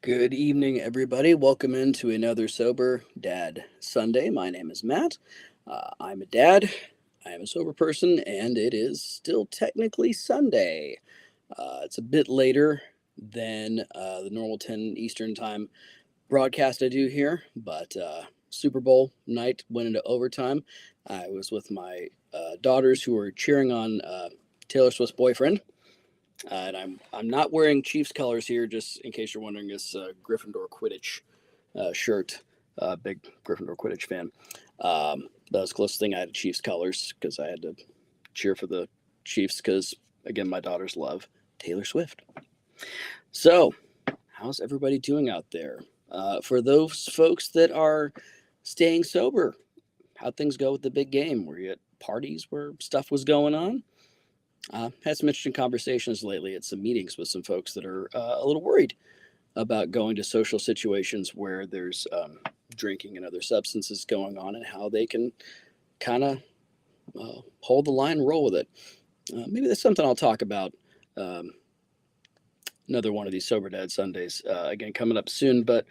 Good evening, everybody. Welcome into another Sober Dad Sunday. My name is Matt. I'm a dad. I am a sober person, and it is still technically Sunday. It's a bit later than the normal 10 Eastern time broadcast I do here, but Super Bowl night went into overtime. I was with my daughters who were cheering on Taylor Swift's boyfriend. And I'm not wearing Chiefs colors here, just in case you're wondering. This Gryffindor Quidditch shirt. Big Gryffindor Quidditch fan. That was the closest thing I had to Chiefs colors because I had to cheer for the Chiefs because, again, my daughters love Taylor Swift. So, how's everybody doing out there? For those folks that are staying sober, how'd things go with the big game? Were you at parties where stuff was going on? Had some interesting conversations lately at some meetings with some folks that are a little worried about going to social situations where there's drinking and other substances going on and how they can kind of hold the line and roll with it. Maybe that's something I'll talk about another one of these Sober Dad Sundays, again, coming up soon. But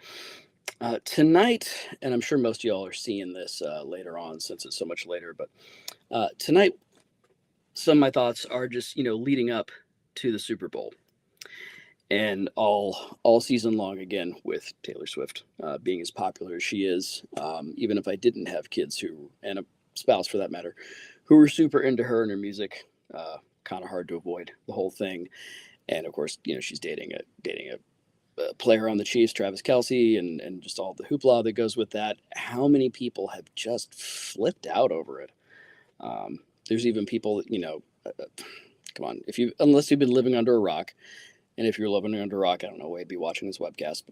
tonight, and I'm sure most of y'all are seeing this later on since it's so much later, but tonight, some of my thoughts are just, leading up to the Super Bowl and all season long, again, with Taylor Swift being as popular as she is. Even if I didn't have kids and a spouse for that matter, who were super into her and her music, kind of hard to avoid the whole thing. And of course, she's dating a player on the Chiefs, Travis Kelce, and just all the hoopla that goes with that. How many people have just flipped out over it? There's even people that, come on, unless you've been living under a rock, and if you're living under a rock, I don't know why you'd be watching this webcast,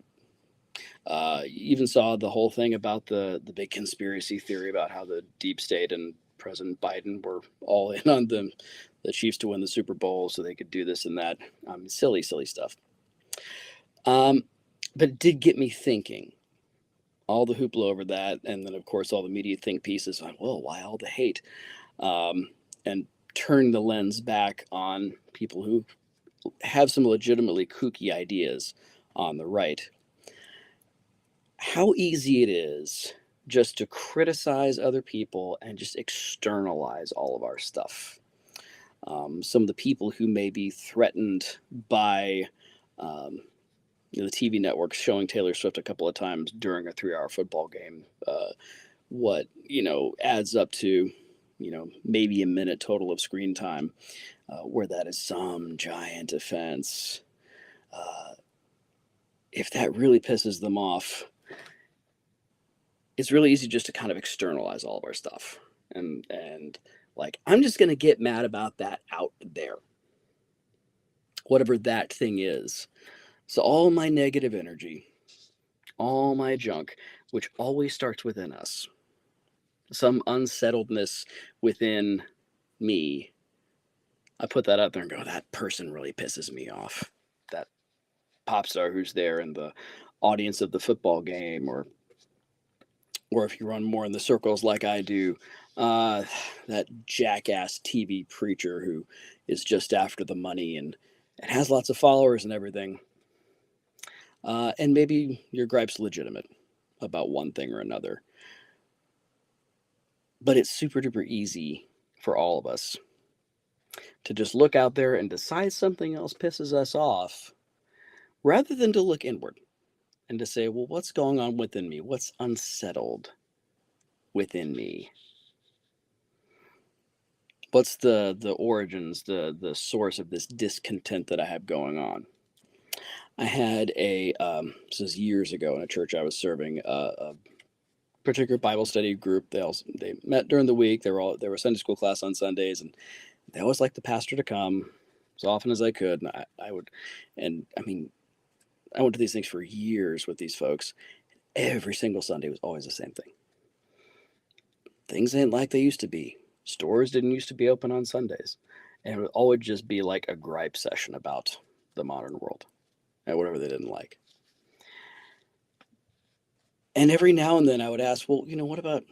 but you even saw the whole thing about the big conspiracy theory about how the deep state and President Biden were all in on the Chiefs to win the Super Bowl so they could do this and that. Silly stuff. But it did get me thinking. All the hoopla over that, and then of course all the media think pieces like, well, why all the hate? And turn the lens back on people who have some legitimately kooky ideas on the right. How easy it is just to criticize other people and just externalize all of our stuff. Some of the people who may be threatened by the TV networks showing Taylor Swift a couple of times during a 3-hour football game, what adds up to maybe a minute total of screen time, where that is some giant offense. If that really pisses them off, it's really easy just to kind of externalize all of our stuff. And like, I'm just going to get mad about that out there, whatever that thing is. So all my negative energy, all my junk, which always starts within us, some unsettledness within me, I put that out there and go, that person really pisses me off. That pop star who's there in the audience of the football game, or if you run more in the circles like I do, that jackass TV preacher who is just after the money and has lots of followers and everything. And maybe your gripe's legitimate about one thing or another. But it's super duper easy for all of us to just look out there and decide something else pisses us off, rather than to look inward and to say, well, what's going on within me? What's unsettled within me? What's the origins, the source of this discontent that I have going on? I had this was years ago in a church I was serving, a particular Bible study group. They met during the week. They were Sunday school class on Sundays, and they always liked the pastor to come as often as I could. And I would, and I mean, I went to these things for years with these folks. Every single Sunday was always the same thing. Things ain't like they used to be. Stores didn't used to be open on Sundays. And it would always just be like a gripe session about the modern world and whatever they didn't like. And every now and then I would ask, well, what about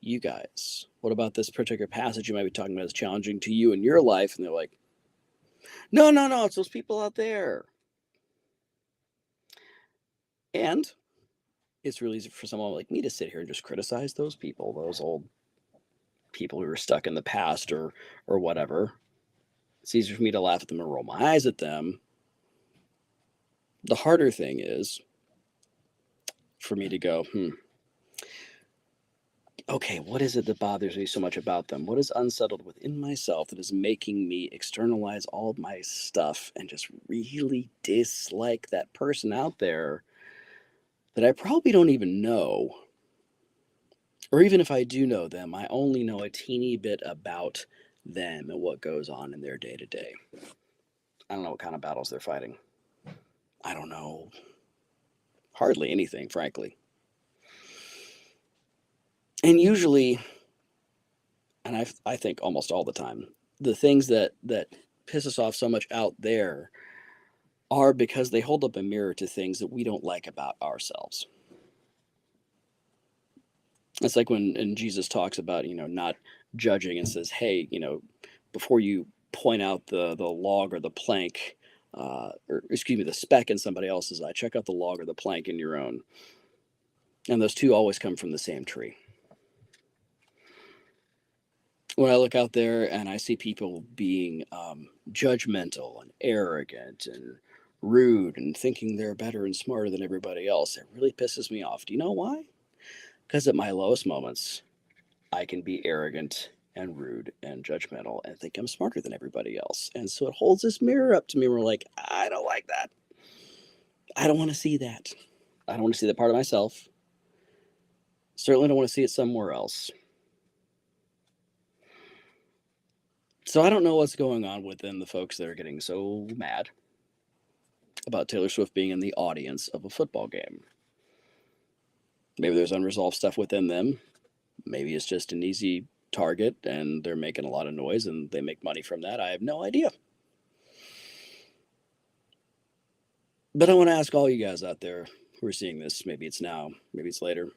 you guys? What about this particular passage you might be talking about is challenging to you in your life? And they're like, no, it's those people out there. And it's really easy for someone like me to sit here and just criticize those people, those old people who are stuck in the past or whatever. It's easier for me to laugh at them and roll my eyes at them. The harder thing is for me to go, okay, what is it that bothers me so much about them? What is unsettled within myself that is making me externalize all of my stuff and just really dislike that person out there that I probably don't even know? Or even if I do know them, I only know a teeny bit about them and what goes on in their day to day. I don't know what kind of battles they're fighting. I don't know hardly anything, frankly. And usually, and I think almost all the time, the things that piss us off so much out there are because they hold up a mirror to things that we don't like about ourselves. It's like when Jesus talks about, not judging and says, hey, before you point out the log or the plank, or excuse me, the speck in somebody else's eye, check out the log or the plank in your own. And those two always come from the same tree. When I look out there and I see people being judgmental and arrogant and rude and thinking they're better and smarter than everybody else, it really pisses me off. Do you know why? Because at my lowest moments, I can be arrogant and rude and judgmental and think I'm smarter than everybody else. And so it holds this mirror up to me. And we're like, I don't like that. I don't want to see that. I don't want to see that part of myself. Certainly don't want to see it somewhere else. So I don't know what's going on within the folks that are getting so mad about Taylor Swift being in the audience of a football game. Maybe there's unresolved stuff within them. Maybe it's just an easy target and they're making a lot of noise and they make money from that. I have no idea. But I want to ask all you guys out there who are seeing this, maybe it's now, maybe it's later.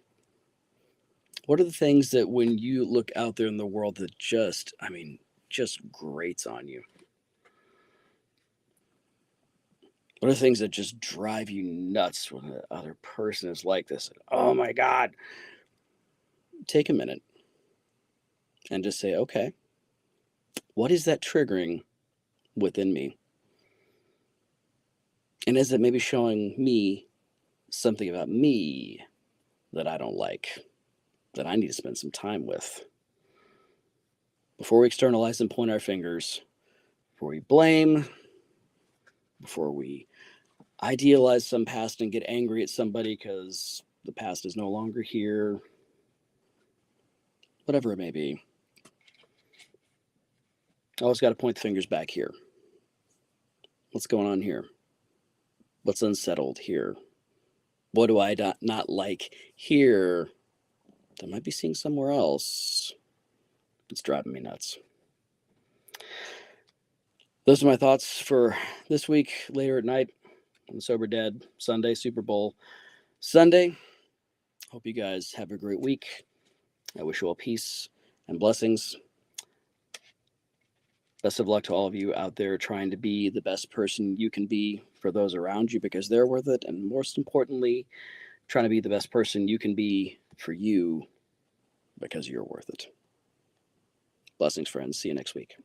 What are the things that when you look out there in the world that just grates on you? What are the things that just drive you nuts when the other person is like this? Oh my God. Take a minute and just say, okay, what is that triggering within me? And is it maybe showing me something about me that I don't like, that I need to spend some time with? Before we externalize and point our fingers, before we blame, before we idealize some past and get angry at somebody because the past is no longer here, whatever it may be, I always got to point the fingers back here. What's going on here? What's unsettled here? What do I not like here that I might be seeing somewhere else? It's driving me nuts. Those are my thoughts for this week, later at night on Sober Dead Sunday, Super Bowl Sunday. Hope you guys have a great week. I wish you all peace and blessings. Best of luck to all of you out there trying to be the best person you can be for those around you because they're worth it. And most importantly, trying to be the best person you can be for you because you're worth it. Blessings, friends. See you next week.